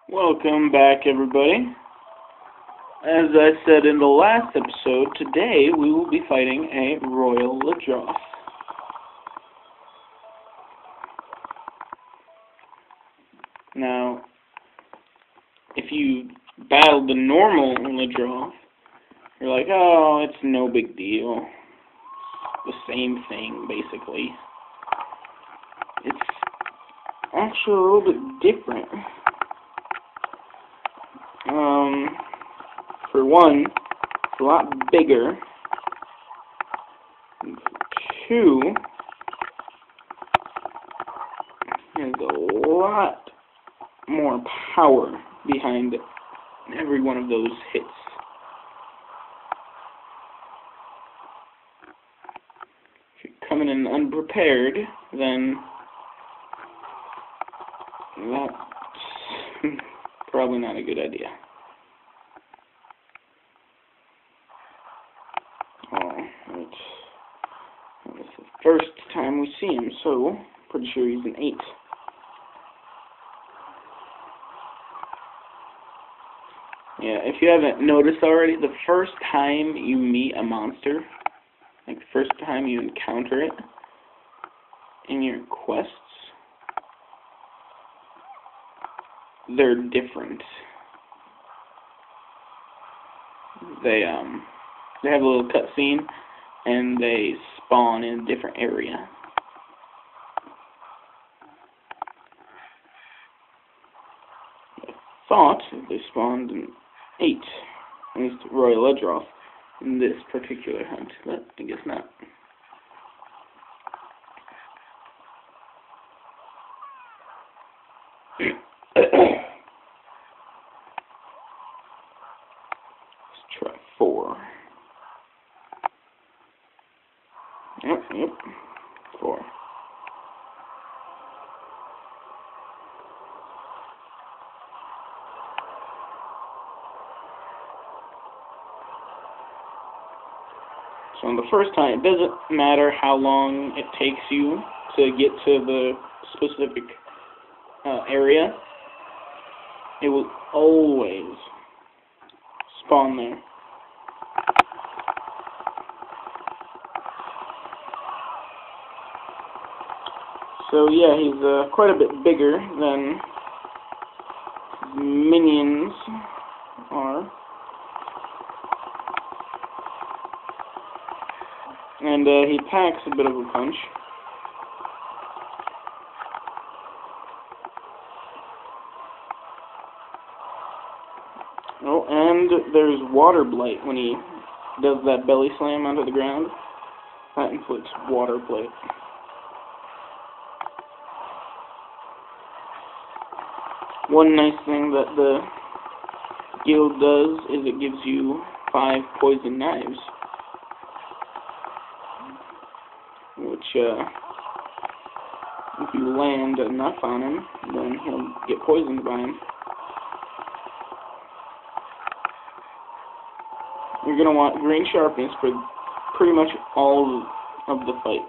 Welcome back, everybody. As I said in the last episode, today we will be fighting a Royal Ludroth. Now, if you battle the normal Ludroth, you're like, oh, it's no big deal. It's the same thing, basically. It's actually a little bit different. For one, it's a lot bigger. And for two, there's a lot more power behind every one of those hits. If you're coming in unprepared, then that's probably not a good idea. It's the first time we see him, so pretty sure he's an 8. Yeah, if you haven't noticed already, the first time you meet a monster, like the first time you encounter it in your quests, they're different. They have a little cutscene, and they spawn in a different area. I thought they spawned in 8, at least Royal Ludroth, in this particular hunt, but I guess not. Let's try 4. Yep, 4. So on the first time, it doesn't matter how long it takes you to get to the specific area. It will always spawn there. So yeah, he's quite a bit bigger than his minions are. And he packs a bit of a punch. Oh, and there's water blight when he does that belly slam onto the ground. That inflicts water blight. One nice thing that the guild does is it gives you 5 poison knives, which, if you land enough on him, then he'll get poisoned by him. You're going to want green sharpness for pretty much all of the fight.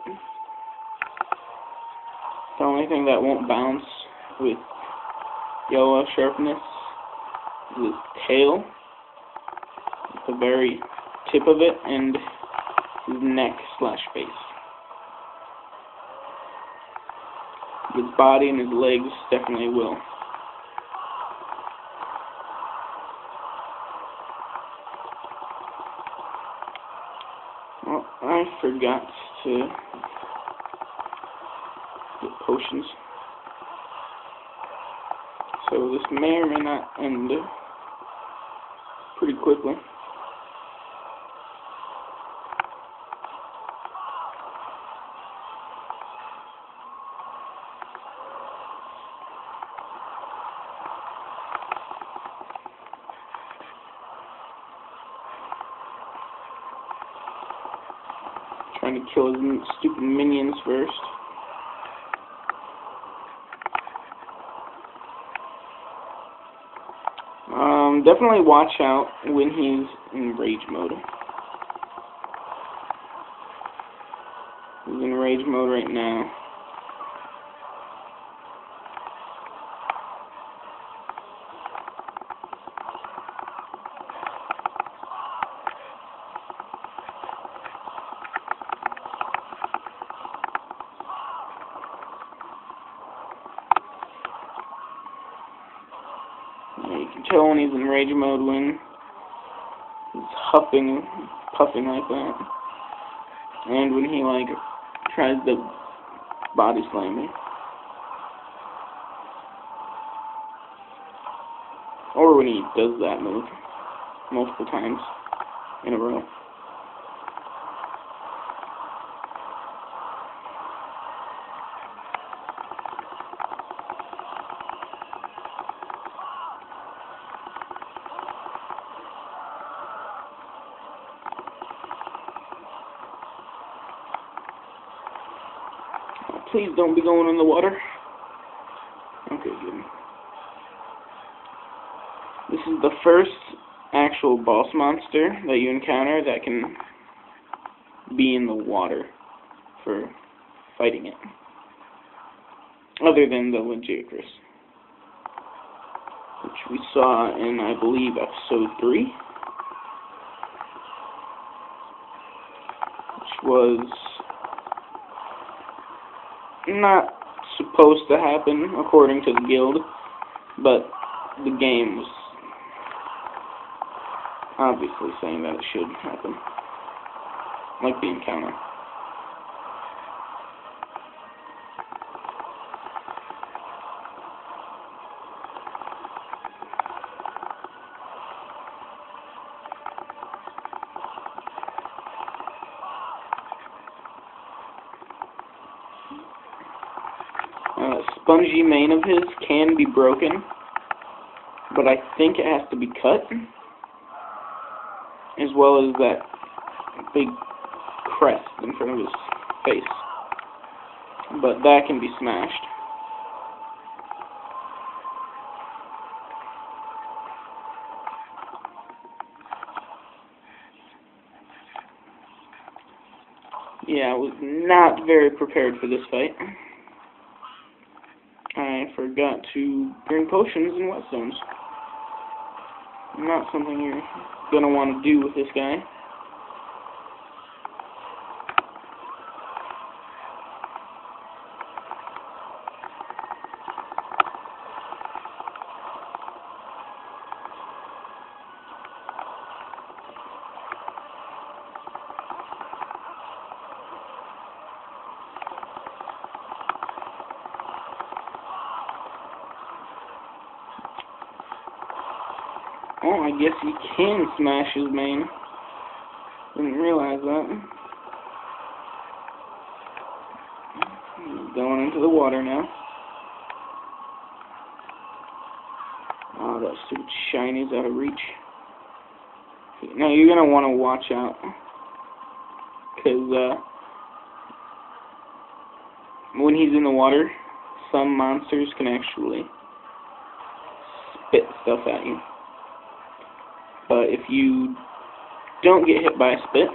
The only thing that won't bounce with yellow sharpness is his tail, the very tip of it, and his neck/face. His body and his legs definitely will. Well, I forgot to get potions. So this may or may not end pretty quickly. Trying to kill his stupid minions first. Definitely watch out when he's in rage mode. He's in rage mode right now. You can tell when he's in rage mode when he's huffing, puffing like that, and when he like tries to body slam me, or when he does that move multiple times in a row. Please don't be going in the water. Okay, good. This is the first actual boss monster that you encounter that can be in the water for fighting it. Other than the Ludroth, which we saw in, I believe, episode 3. Which was not supposed to happen according to the guild, but the game was obviously saying that it should happen, like the encounter. Spongy mane of his can be broken, but I think it has to be cut, as well as that big crest in front of his face. But that can be smashed. Yeah, I was not very prepared for this fight. I forgot to bring potions and whetstones. Not something you're gonna want to do with this guy. Oh, I guess you can smash his mane. Didn't realize that. He's going into the water now. Oh, that stupid shiny's out of reach. Now you're going to want to watch out. Because when he's in the water, some monsters can actually spit stuff at you. But if you don't get hit by a spit,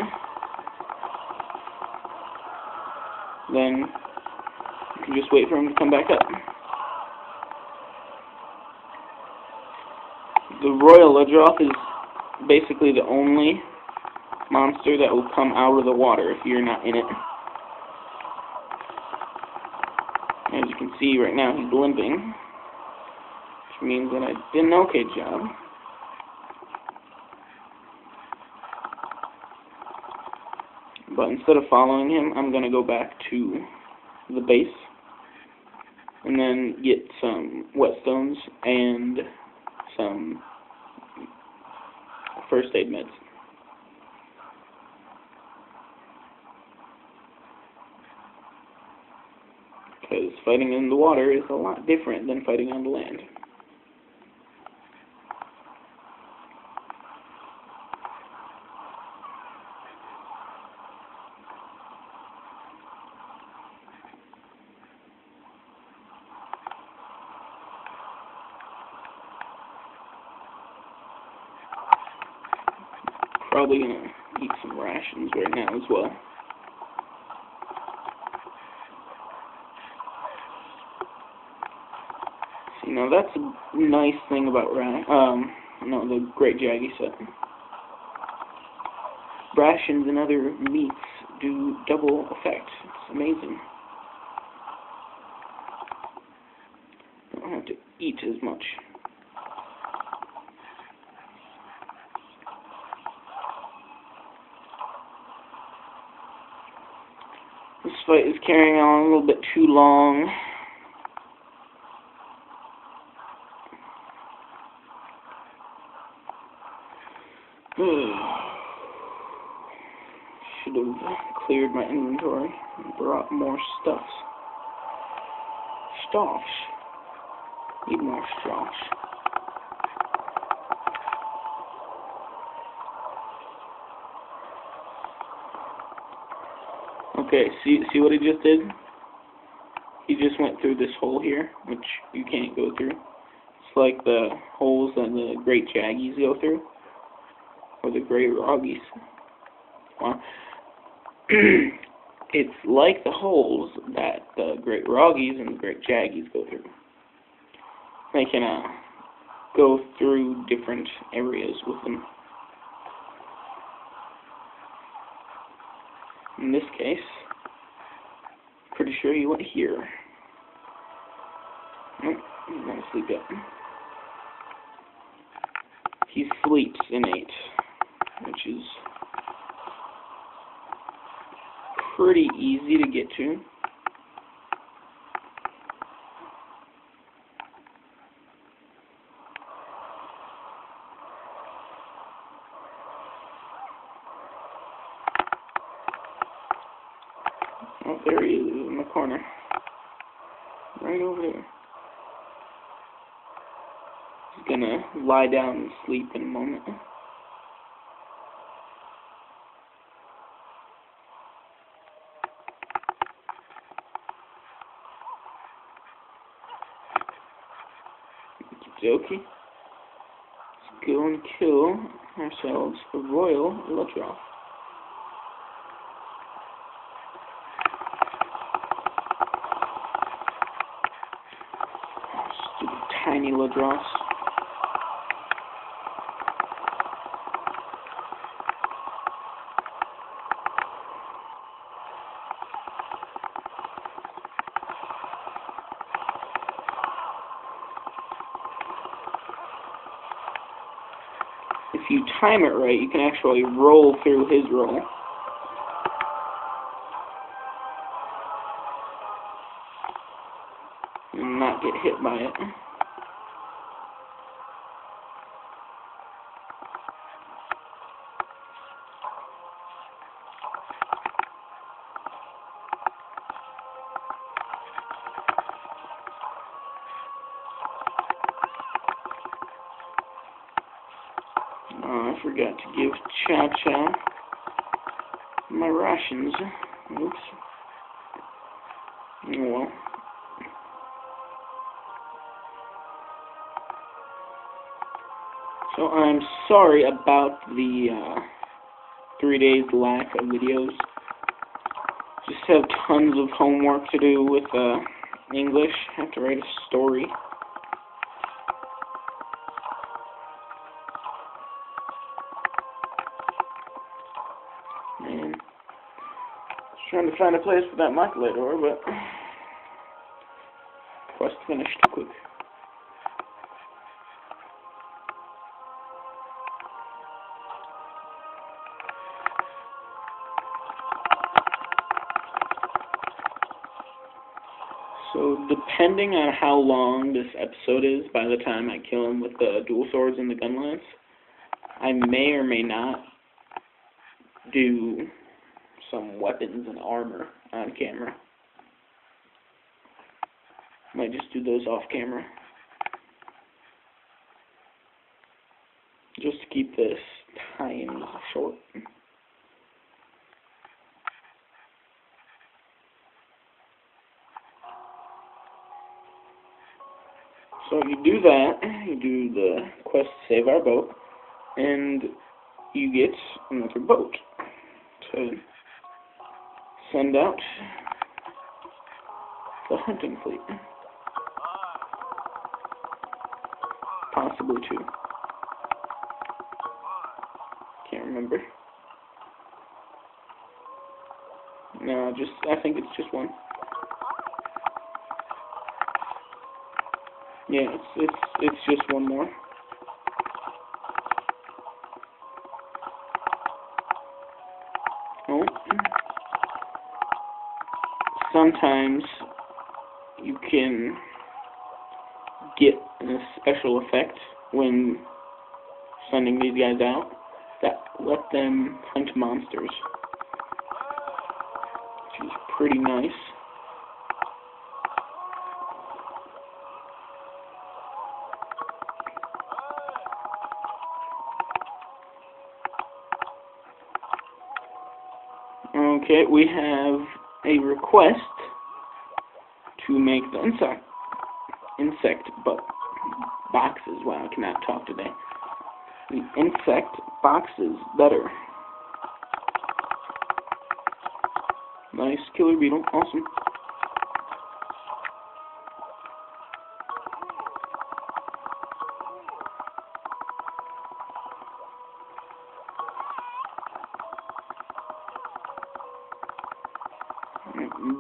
then you can just wait for him to come back up. The Royal Ludroth is basically the only monster that will come out of the water if you're not in it. As you can see right now, he's limping, which means that I did an okay job. But instead of following him, I'm going to go back to the base and then get some whetstones and some first aid meds. Because fighting in the water is a lot different than fighting on the land. Probably gonna eat some rations right now as well. See, now that's a nice thing about the Great Jaggy set. Rations and other meats do double effect. It's amazing. I don't have to eat as much. fight is carrying on a little bit too long. Should have cleared my inventory and brought more stuffs. Need more stuffs. Okay, see what he just did? He just went through this hole here, which you can't go through. It's like the holes that the great jaggies go through, or the great roggies. Well, it's like the holes that the great roggies and the great jaggies go through. They can go through different areas with them. In this case, pretty sure he went here. Nope, he's not asleep yet. He sleeps innate, which is pretty easy to get to. Oh, there he is in the corner. Right over there. He's gonna lie down and sleep in a moment. Okey-dokey. Let's go and kill ourselves a Royal Ludroth. Stupid tiny Ludroths. If you time it right, you can actually roll through his roll. And not get hit by it. Oh, I forgot to give Chow my rations. Oops. Oh well. So I'm sorry about the 3 days lack of videos. Just have tons of homework to do with English. I have to write a story. Man, trying to find a place for that Mycalidor, but quest finished too quick. So, depending on how long this episode is, by the time I kill him with the dual swords and the gun lance, I may or may not do some weapons and armor on camera. Might just do those off camera. Just to keep this time short. So you do that, you do the quest to save our boat, and you get another boat to send out the hunting fleet. Possibly two. Can't remember. No, I think it's just one. Yeah, it's just one more. Oh. sometimes you can get a special effect when sending these guys out that let them hunt monsters, which is pretty nice. Okay, we have a request to make the insect boxes. Wow, I cannot talk today. The insect boxes better. Nice killer beetle, awesome.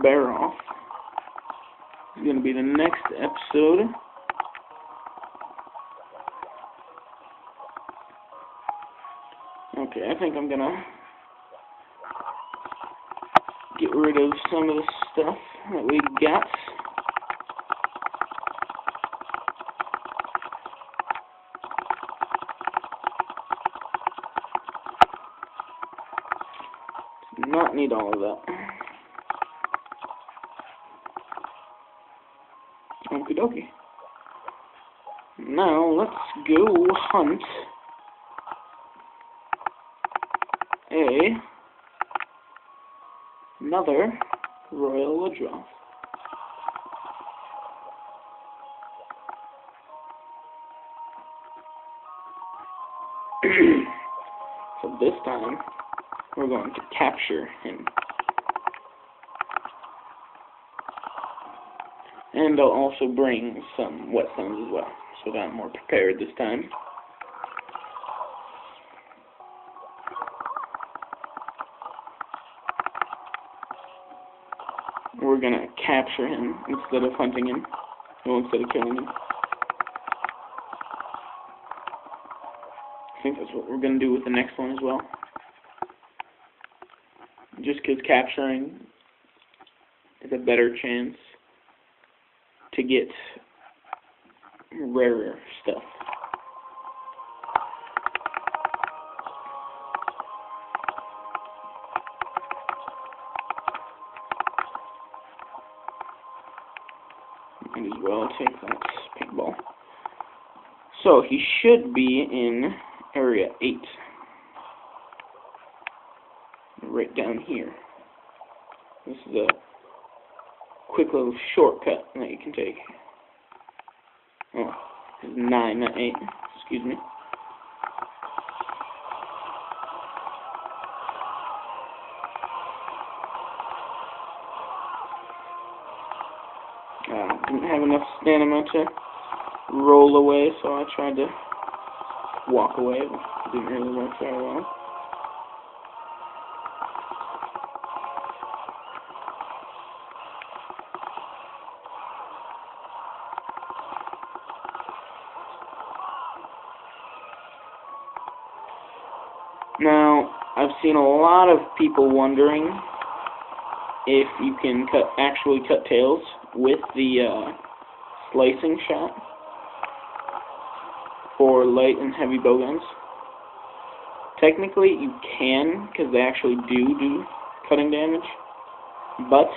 Barroth is going to be the next episode. Okay, I think I'm going to get rid of some of the stuff that we got. Do not need all of that. Okie dokie. Now let's go hunt another Royal Ludroth. So this time we're going to capture him. And I'll also bring some wet stones as well, so that I'm more prepared this time. We're gonna capture him instead of hunting him, well, instead of killing him. I think that's what we're gonna do with the next one as well. Just because capturing is a better chance to get rarer stuff. Might as well take that pink ball. So he should be in area 8. Right down here. This is a quick little shortcut that you can take. Oh, it's 9, not 8. Excuse me. Didn't have enough stamina to roll away, so I tried to walk away. It didn't really work very well. Now, I've seen a lot of people wondering if you can actually cut tails with the slicing shot for light and heavy bowguns. Technically, you can, because they actually do cutting damage, but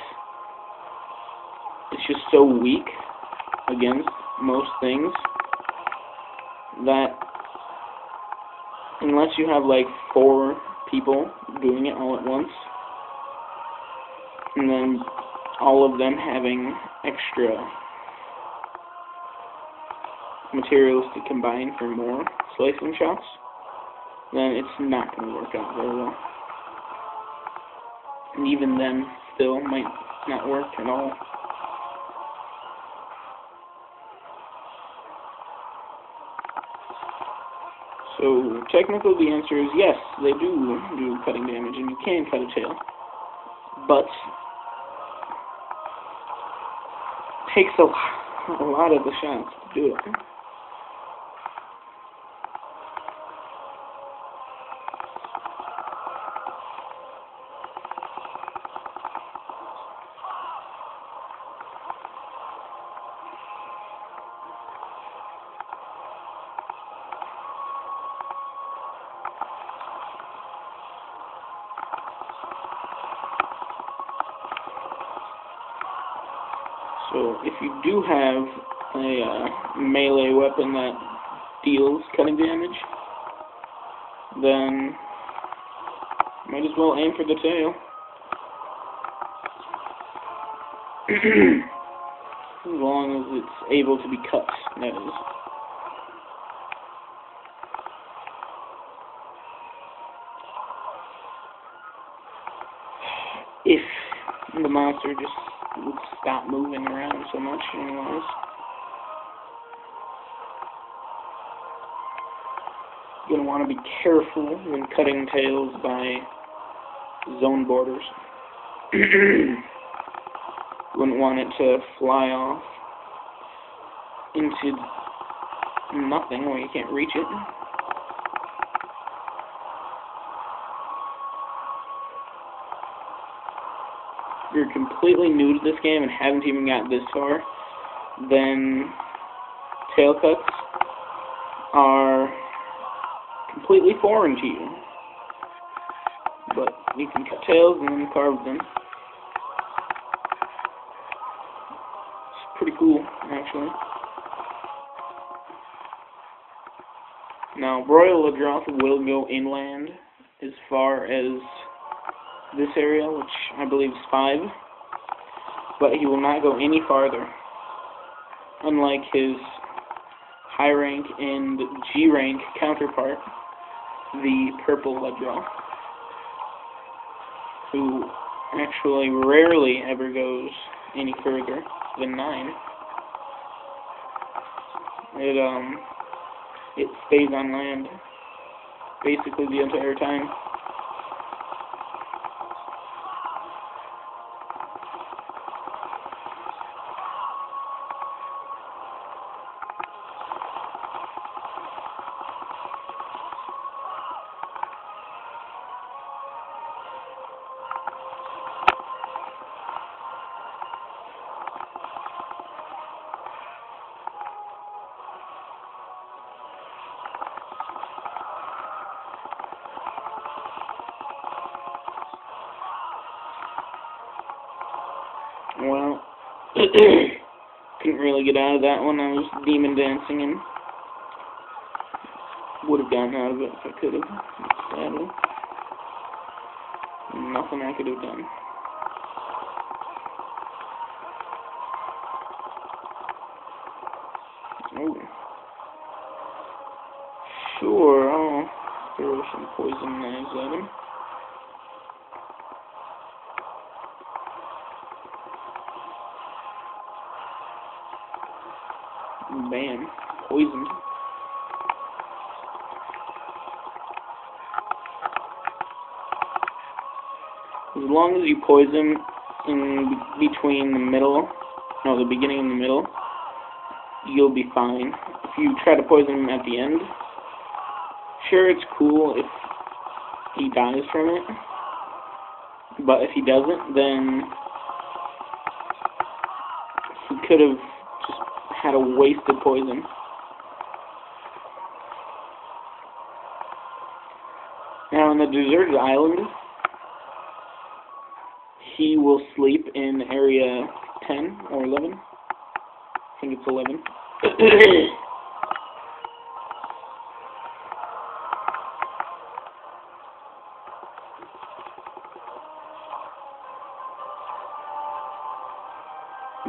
it's just so weak against most things that unless you have like 4 people doing it all at once, and then all of them having extra materials to combine for more slicing shots, then it's not going to work out very well. And even then, still might not work at all. So, technically the answer is yes, they do cutting damage, and you can cut a tail. But it takes a lot of the shots to do it. if you do have a melee weapon that deals cutting damage, then might as well aim for the tail. As long as it's able to be cut, that is. If the monster just would stop moving around so much, anyways. You're going to want to be careful when cutting tails by zone borders. Wouldn't want it to fly off into nothing where you can't reach it. If you're completely new to this game and haven't even got this far, then tail cuts are completely foreign to you. But you can cut tails and then carve them. It's pretty cool, actually. Now, Royal Ludroth will go inland as far as this area, which I believe is 5, but he will not go any farther, unlike his high rank and G rank counterpart, the Purple Ludroth, who actually rarely ever goes any further than 9. It stays on land basically the entire time. Well, couldn't really get out of that one. I was demon dancing and would have gotten out of it if I could have. Sadly, nothing I could have done. Oh. Sure, I'll throw some poison knives at him. Bam. Poisoned. As long as you poison in between the beginning and the middle, you'll be fine. If you try to poison him at the end, sure, it's cool if he dies from it, but if he doesn't, then he could have had a wasted poison. Now, on the deserted island, he will sleep in area 10 or 11. I think it's 11.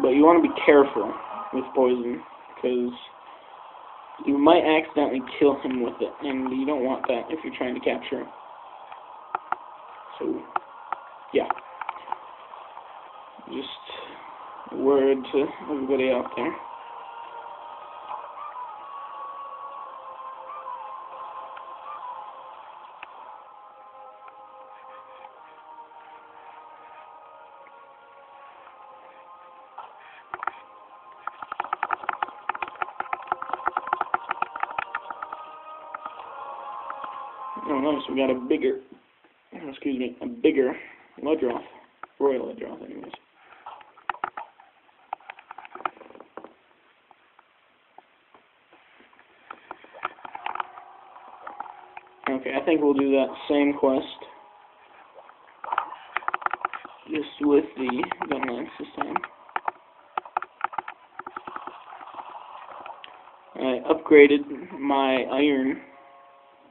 But you want to be careful with poison, because you might accidentally kill him with it, and you don't want that if you're trying to capture him. So, yeah. Just a word to everybody out there. Oh, notice we got a bigger Ludroth. Royal Ludroth, anyways. Okay, I think we'll do that same quest, just with the gun lance this time. I upgraded my iron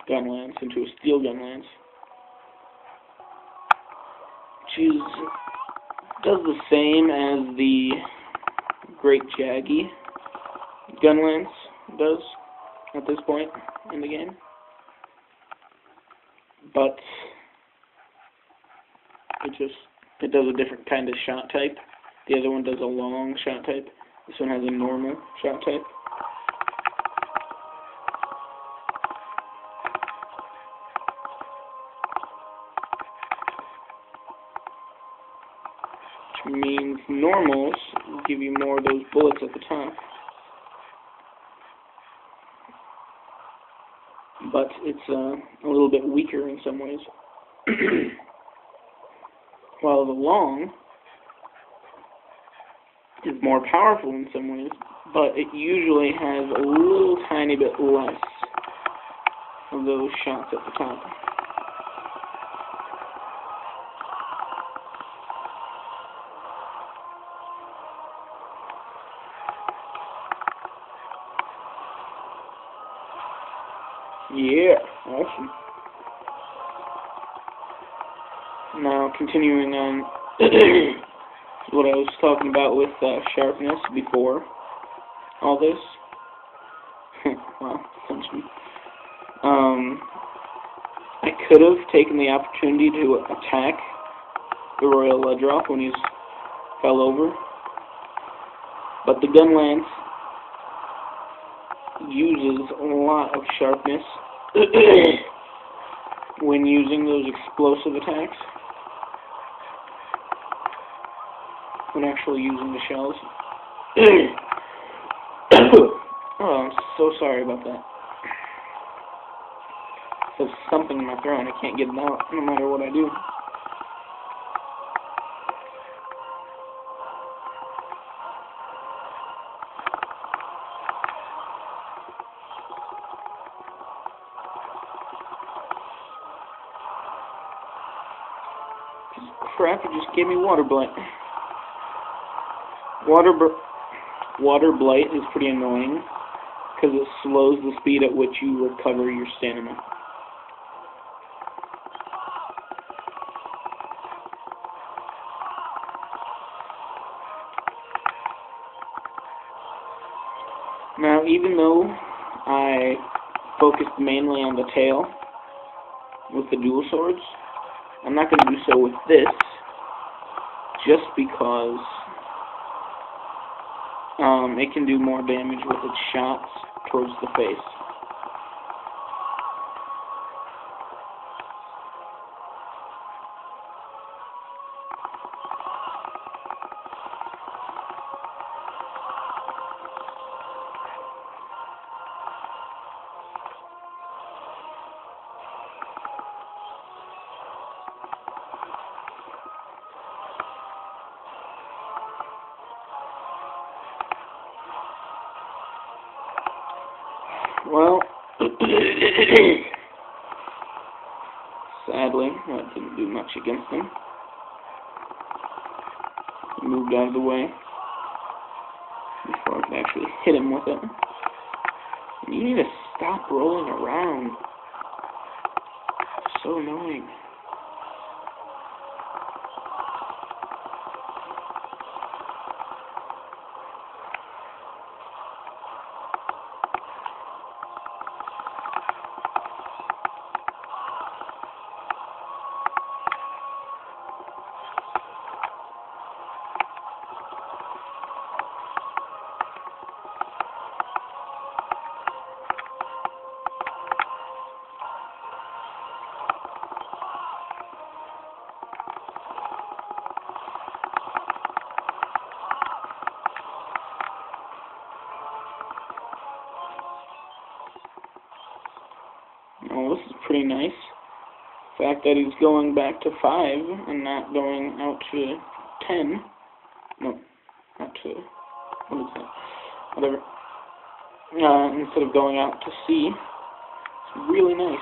gun lance into a steel gun lance, which does the same as the Great Jaggy gun lance does at this point in the game, but it does a different kind of shot type. The other one does a long shot type. This one has a normal shot type. Which means normals give you more of those bullets at the top. But it's a little bit weaker in some ways. While the long is more powerful in some ways, but it usually has a little tiny bit less of those shots at the top. Yeah, awesome. Now, continuing on what I was talking about with sharpness before all this. Wow, essentially. I could have taken the opportunity to attack the Royal Ludroth when he fell over, but the gun lance uses a lot of sharpness when using those explosive attacks, when actually using the shells. Oh, I'm so sorry about that. There's something in my throat and I can't get it out no matter what I do. Crap, it just gave me water blight. Water blight is pretty annoying because it slows the speed at which you recover your stamina. Now, even though I focused mainly on the tail with the dual swords, I'm not going to do so with this, just because it can do more damage with its shots towards the face. Well, sadly, that didn't do much against him. He moved out of the way before I could actually hit him with it. And you need to stop rolling around. It's so annoying. Oh, this is pretty nice. The fact that he's going back to 5 and not going out to 10. No, not to, what is that? Whatever. Instead of going out to C. It's really nice.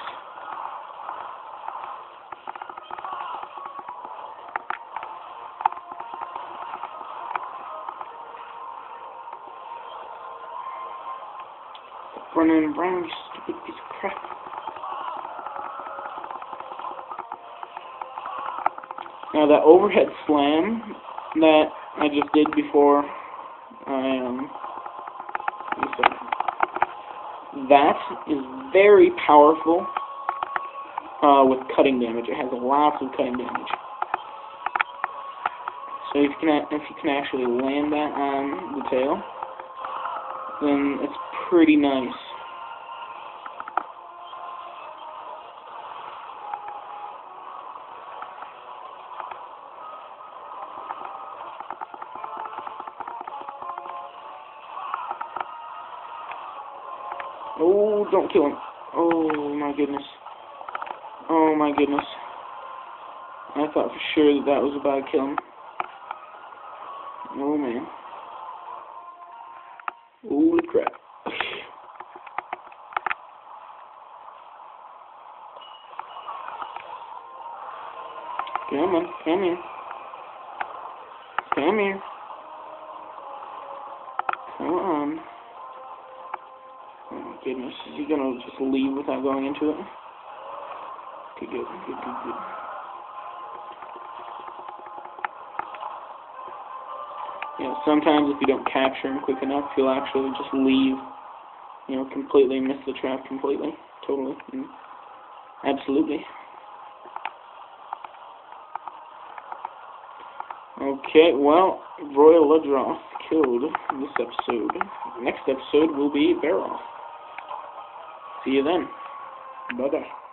Running around, you stupid piece of crap. Now that overhead slam that I just did before that is very powerful with cutting damage. It has lots of cutting damage. So if you can actually land that on the tail, then it's pretty nice. Oh, don't kill him. Oh my goodness. Oh my goodness. I thought for sure that that was about to kill him. Oh man. Holy crap. Come on, come here. Come here. Come on. Oh my goodness, is he gonna just leave without going into it? Okay, good, good, good, good. Yeah, sometimes if you don't capture him quick enough, he'll actually just leave, you know, completely miss the trap completely, totally, absolutely. Okay, well, Royal Ludroth killed this episode. Next episode will be Barroth. See you then. Bye-bye.